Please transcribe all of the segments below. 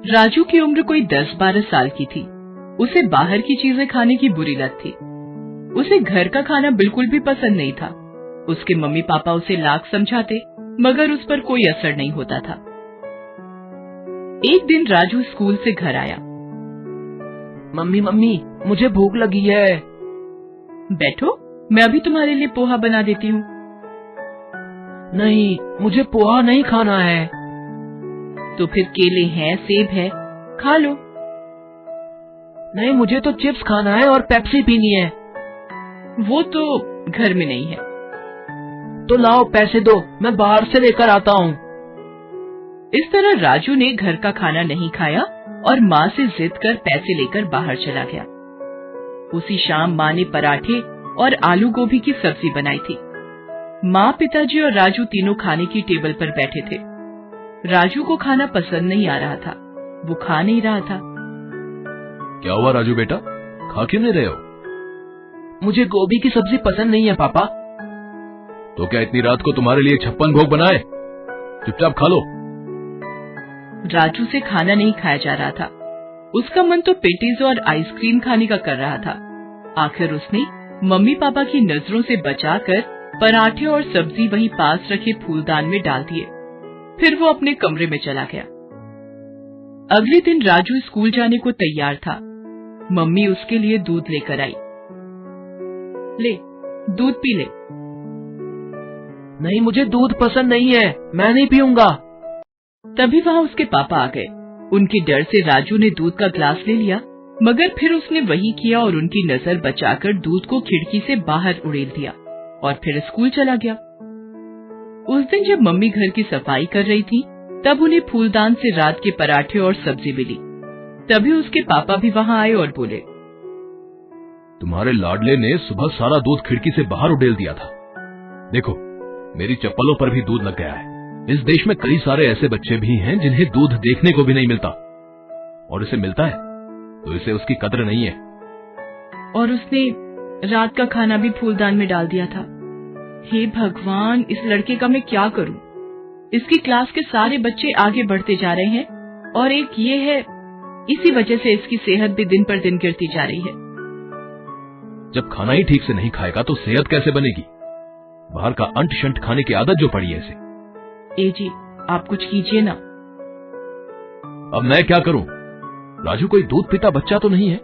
राजू की उम्र कोई 10-12 साल की थी। उसे बाहर की चीजें खाने की बुरी लत थी। उसे घर का खाना बिल्कुल भी पसंद नहीं था। उसके मम्मी पापा उसे लाख समझाते मगर उस पर कोई असर नहीं होता था। एक दिन राजू स्कूल से घर आया। मम्मी मम्मी, मुझे भूख लगी है। बैठो, मैं अभी तुम्हारे लिए पोहा बना देती हूँ। नहीं, मुझे पोहा नहीं खाना है। तो फिर केले हैं, सेब है, खा लो। नहीं, मुझे तो चिप्स खाना है और पेप्सी पीनी है। वो तो घर में नहीं है। तो लाओ पैसे दो, मैं बाहर से लेकर आता हूँ। इस तरह राजू ने घर का खाना नहीं खाया और माँ से जिद कर पैसे लेकर बाहर चला गया। उसी शाम माँ ने पराठे और आलू गोभी की सब्जी बनाई थी। माँ, पिताजी और राजू तीनों खाने की टेबल पर बैठे थे। राजू को खाना पसंद नहीं आ रहा था। वो खा नहीं रहा था। क्या हुआ राजू बेटा, खा क्यों नहीं रहे हो? मुझे गोभी की सब्जी पसंद नहीं है पापा। तो क्या इतनी रात को तुम्हारे लिए 56 भोग बनाए? चुपचाप खा लो। राजू से खाना नहीं खाया जा रहा था। उसका मन तो पेटीज और आइसक्रीम खाने का कर रहा था। आखिर उसने मम्मी पापा की नजरों से बचाकर पराठे और सब्जी वहीं पास रखे फूलदान में डाल दिए। फिर वो अपने कमरे में चला गया। अगले दिन राजू स्कूल जाने को तैयार था। मम्मी उसके लिए दूध लेकर आई। ले, दूध पी ले। नहीं, मुझे दूध पसंद नहीं है, मैं नहीं पीऊंगा। तभी वहाँ उसके पापा आ गए। उनके डर से राजू ने दूध का ग्लास ले लिया, मगर फिर उसने वही किया और उनकी नजर बचाकर दूध को खिड़की से बाहर उड़ेल दिया और फिर स्कूल चला गया। उस दिन जब मम्मी घर की सफाई कर रही थी, तब उन्हें फूलदान से रात के पराठे और सब्जी मिली। तभी उसके पापा भी वहाँ आए और बोले, तुम्हारे लाडले ने सुबह सारा दूध खिड़की से बाहर उड़ेल दिया था। देखो, मेरी चप्पलों पर भी दूध लग गया है। इस देश में कई सारे ऐसे बच्चे भी हैं जिन्हें दूध देखने को भी नहीं मिलता, और इसे मिलता है तो इसे उसकी कद्र नहीं है। और उसने रात का खाना भी फूलदान में डाल दिया था। हे भगवान, इस लड़के का मैं क्या करूं? इसकी क्लास के सारे बच्चे आगे बढ़ते जा रहे हैं और एक ये है, इसी वजह से इसकी सेहत भी दिन पर दिन गिरती जा रही है। जब खाना ही ठीक से नहीं खाएगा तो सेहत कैसे बनेगी? बाहर का अंट शंट खाने की आदत जो पड़ी है इसे। ए जी, आप कुछ कीजिए ना। अब मैं क्या करूं? राजू कोई दूध पीता बच्चा तो नहीं है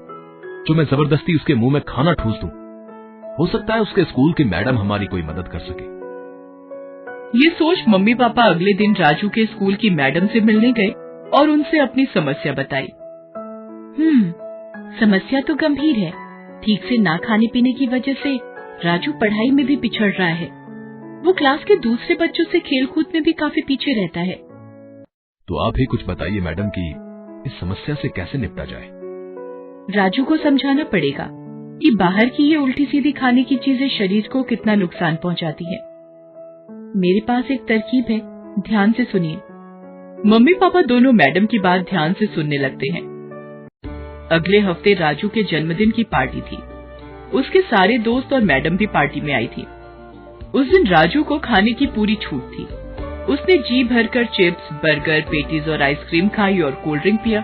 जो मैं जबरदस्ती उसके मुंह में खाना ठूस दूं। हो सकता है उसके स्कूल की मैडम हमारी कोई मदद कर सके। ये सोच मम्मी पापा अगले दिन राजू के स्कूल की मैडम से मिलने गए और उनसे अपनी समस्या बताई। समस्या तो गंभीर है। ठीक से ना खाने पीने की वजह से राजू पढ़ाई में भी पिछड़ रहा है। वो क्लास के दूसरे बच्चों से खेल कूद में भी काफी पीछे रहता है। तो आप ही कुछ बताइए मैडम कि इस समस्या से कैसे निपटा जाए। राजू को समझाना पड़ेगा कि बाहर की ये उल्टी सीधी खाने की चीजें शरीर को कितना नुकसान पहुंचाती है। मेरे पास एक तरकीब है, ध्यान से सुनिए। मम्मी पापा दोनों मैडम की बात ध्यान से सुनने लगते हैं। अगले हफ्ते राजू के जन्मदिन की पार्टी थी। उसके सारे दोस्त और मैडम भी पार्टी में आई थी। उस दिन राजू को खाने की पूरी छूट थी। उसने जी भरकर चिप्स, बर्गर, पेटीज और आइसक्रीम खाई और कोल्ड ड्रिंक पिया।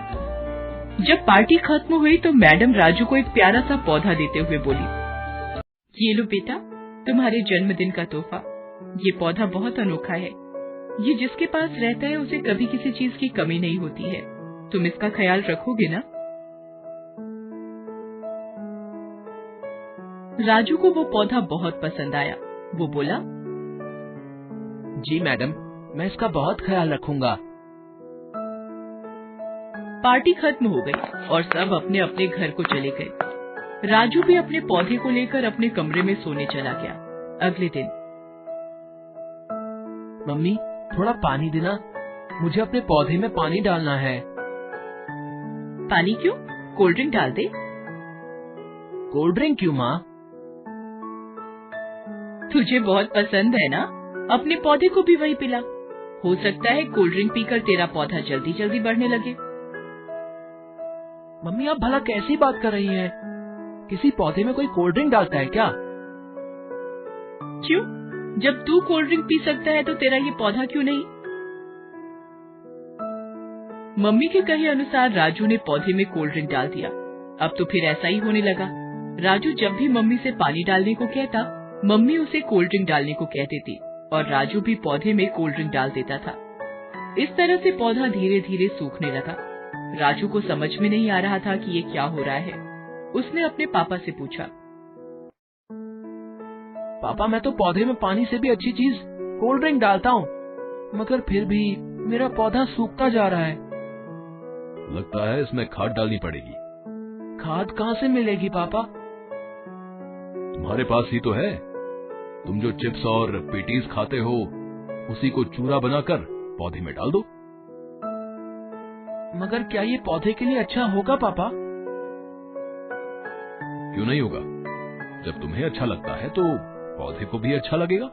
जब पार्टी खत्म हुई तो मैडम राजू को एक प्यारा सा पौधा देते हुए बोली, ये लो बेटा, तुम्हारे जन्मदिन का तोहफा। ये पौधा बहुत अनोखा है। ये जिसके पास रहता है उसे कभी किसी चीज की कमी नहीं होती है। तुम इसका ख्याल रखोगे ना? राजू को वो पौधा बहुत पसंद आया। वो बोला, जी मैडम, मैं इसका बहुत ख्याल रखूंगा। पार्टी खत्म हो गई और सब अपने अपने घर को चले गए। राजू भी अपने पौधे को लेकर अपने कमरे में सोने चला गया। अगले दिन, मम्मी, थोड़ा पानी देना, मुझे अपने पौधे में पानी डालना है। पानी क्यों? कोल्ड ड्रिंक डाल दे। कोल्ड ड्रिंक क्यों माँ? तुझे बहुत पसंद है ना, अपने पौधे को भी वही पिला। हो सकता है कोल्ड ड्रिंक पीकर तेरा पौधा जल्दी जल्दी बढ़ने लगे। मम्मी, आप भला कैसी बात कर रही हैं? किसी पौधे में कोई कोल्ड ड्रिंक डालता है क्या? क्यों? जब तू कोल्ड ड्रिंक पी सकता है तो तेरा ये पौधा क्यों नहीं? मम्मी के कहे अनुसार राजू ने पौधे में कोल्ड ड्रिंक डाल दिया। अब तो फिर ऐसा ही होने लगा। राजू जब भी मम्मी से पानी डालने को कहता, मम्मी उसे कोल्ड ड्रिंक डालने को कह देती और राजू भी पौधे में कोल्ड ड्रिंक डाल देता था। इस तरह से पौधा धीरे धीरे सूखने लगा। राजू को समझ में नहीं आ रहा था कि ये क्या हो रहा है। उसने अपने पापा से पूछा, पापा मैं तो पौधे में पानी से भी अच्छी चीज कोल्ड ड्रिंक डालता हूँ, मगर फिर भी मेरा पौधा सूखता जा रहा है। लगता है इसमें खाद डालनी पड़ेगी। खाद कहाँ से मिलेगी पापा? तुम्हारे पास ही तो है। तुम जो चिप्स और पेटीज खाते हो उसी को चूरा बनाकर पौधे में डाल दो। मगर क्या ये पौधे के लिए अच्छा होगा पापा? क्यों नहीं होगा? जब तुम्हें अच्छा लगता है तो पौधे को भी अच्छा लगेगा।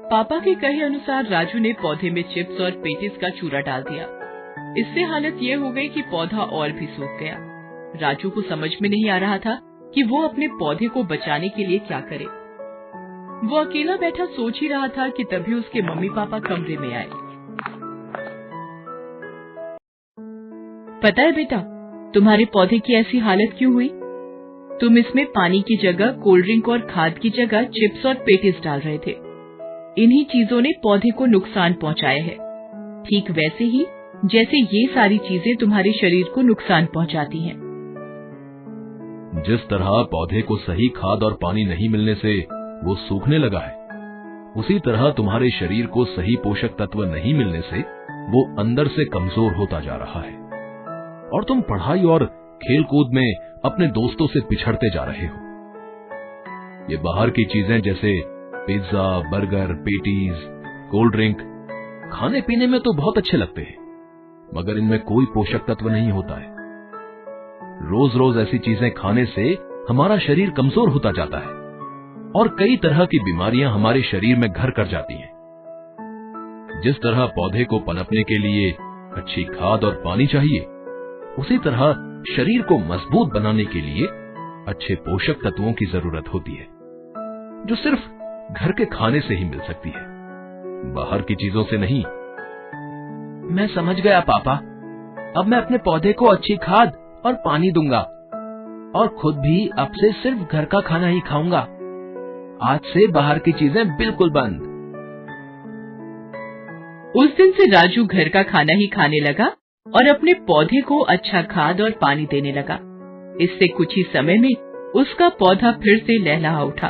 पापा के कहे अनुसार राजू ने पौधे में चिप्स और पेटीज का चूरा डाल दिया। इससे हालत ये हो गई कि पौधा और भी सूख गया। राजू को समझ में नहीं आ रहा था कि वो अपने पौधे को बचाने के लिए क्या करे। वो अकेला बैठा सोच ही रहा था कि तभी उसके मम्मी पापा कमरे में आए। पता है बेटा, तुम्हारे पौधे की ऐसी हालत क्यों हुई? तुम इसमें पानी की जगह कोल्ड ड्रिंक और खाद की जगह चिप्स और पेटीज डाल रहे थे। इन्हीं चीजों ने पौधे को नुकसान पहुंचाया है, ठीक वैसे ही जैसे ये सारी चीजें तुम्हारे शरीर को नुकसान पहुंचाती हैं। जिस तरह पौधे को सही खाद और पानी नहीं मिलने से वो सूखने लगा है, उसी तरह तुम्हारे शरीर को सही पोषक तत्व नहीं मिलने से वो अंदर से कमजोर होता जा रहा है और तुम पढ़ाई और खेल कूद में अपने दोस्तों से पिछड़ते जा रहे हो। ये बाहर की चीजें जैसे pizza, burger, patties, cold drink खाने पीने में तो बहुत अच्छे लगते हैं, मगर इनमें कोई पोषक तत्व नहीं होता है। रोज रोज ऐसी चीजें खाने से हमारा शरीर कमजोर होता जाता है और कई तरह की बीमारियां हमारे शरीर में घर कर जाती हैं। जिस तरह पौधे को पनपने के लिए अच्छी खाद और पानी चाहिए, उसी तरह शरीर को मजबूत बनाने के लिए अच्छे पोषक तत्वों की जरूरत होती है, जो सिर्फ घर के खाने से ही मिल सकती है, बाहर की चीजों से नहीं। मैं समझ गया पापा। अब मैं अपने पौधे को अच्छी खाद और पानी दूंगा और खुद भी अब से सिर्फ घर का खाना ही खाऊंगा। आज से बाहर की चीजें बिल्कुल बंद। उस दिन से राजू घर का खाना ही खाने लगा और अपने पौधे को अच्छा खाद और पानी देने लगा। इससे कुछ ही समय में उसका पौधा फिर से लहलहा उठा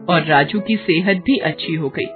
और राजू की सेहत भी अच्छी हो गई।